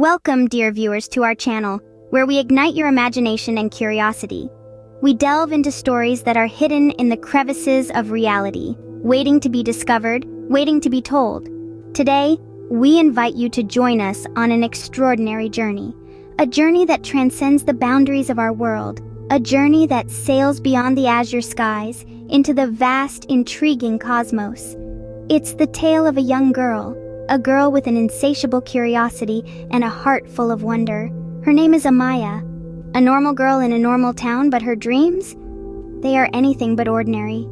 Welcome, dear viewers, to our channel, where we ignite your imagination and curiosity. We delve into stories that are hidden in the crevices of reality, waiting to be discovered, waiting to be told. Today, we invite you to join us on an extraordinary journey, a journey that transcends the boundaries of our world, a journey that sails beyond the azure skies into the vast, intriguing cosmos. It's the tale of a young girl, a girl with an insatiable curiosity and a heart full of wonder. Her name is Amaya, a normal girl in a normal town, but her dreams? They are anything but ordinary.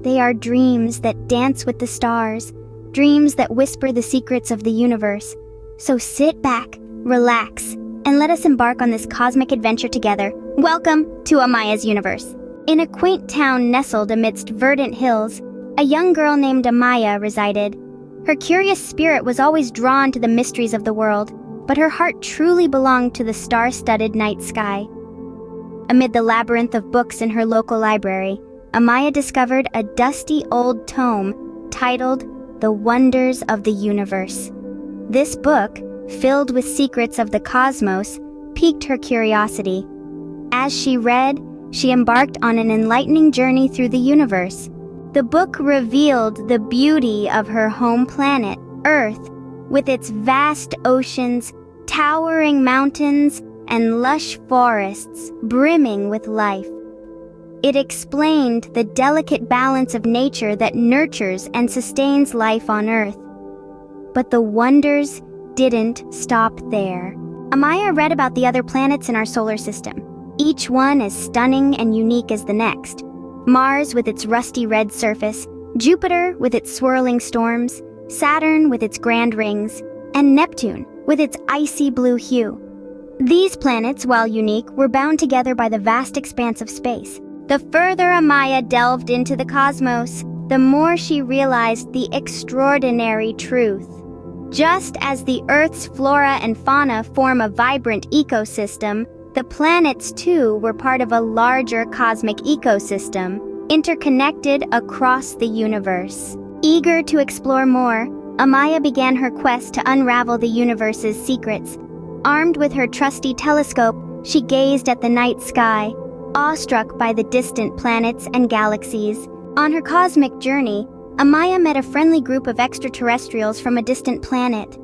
They are dreams that dance with the stars, dreams that whisper the secrets of the universe. So sit back, relax, and let us embark on this cosmic adventure together. Welcome to Amaya's universe. In a quaint town nestled amidst verdant hills, a young girl named Amaya resided. Her curious spirit was always drawn to the mysteries of the world, but her heart truly belonged to the star-studded night sky. Amid the labyrinth of books in her local library, Amaya discovered a dusty old tome titled The Wonders of the Universe. This book, filled with secrets of the cosmos, piqued her curiosity. As she read, she embarked on an enlightening journey through the universe. The book revealed the beauty of her home planet, Earth, with its vast oceans, towering mountains, and lush forests brimming with life. It explained the delicate balance of nature that nurtures and sustains life on Earth. But the wonders didn't stop there. Amaya read about the other planets in our solar system, each one as stunning and unique as the next. Mars with its rusty red surface, Jupiter with its swirling storms, Saturn with its grand rings, and Neptune with its icy blue hue. These planets, while unique, were bound together by the vast expanse of space. The further Amaya delved into the cosmos, the more she realized the extraordinary truth. Just as the Earth's flora and fauna form a vibrant ecosystem, the planets, too, were part of a larger cosmic ecosystem, interconnected across the universe. Eager to explore more, Amaya began her quest to unravel the universe's secrets. Armed with her trusty telescope, she gazed at the night sky, awestruck by the distant planets and galaxies. On her cosmic journey, Amaya met a friendly group of extraterrestrials from a distant planet.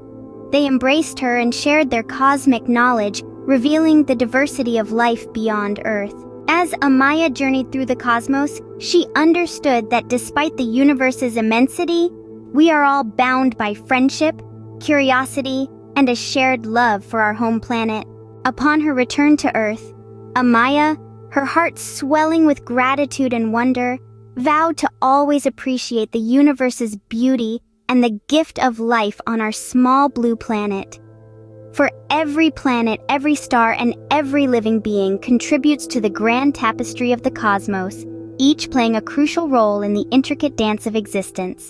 They embraced her and shared their cosmic knowledge, revealing the diversity of life beyond Earth. As Amaya journeyed through the cosmos, she understood that despite the universe's immensity, we are all bound by friendship, curiosity, and a shared love for our home planet. Upon her return to Earth, Amaya, her heart swelling with gratitude and wonder, vowed to always appreciate the universe's beauty and the gift of life on our small blue planet. For every planet, every star, and every living being contributes to the grand tapestry of the cosmos, each playing a crucial role in the intricate dance of existence.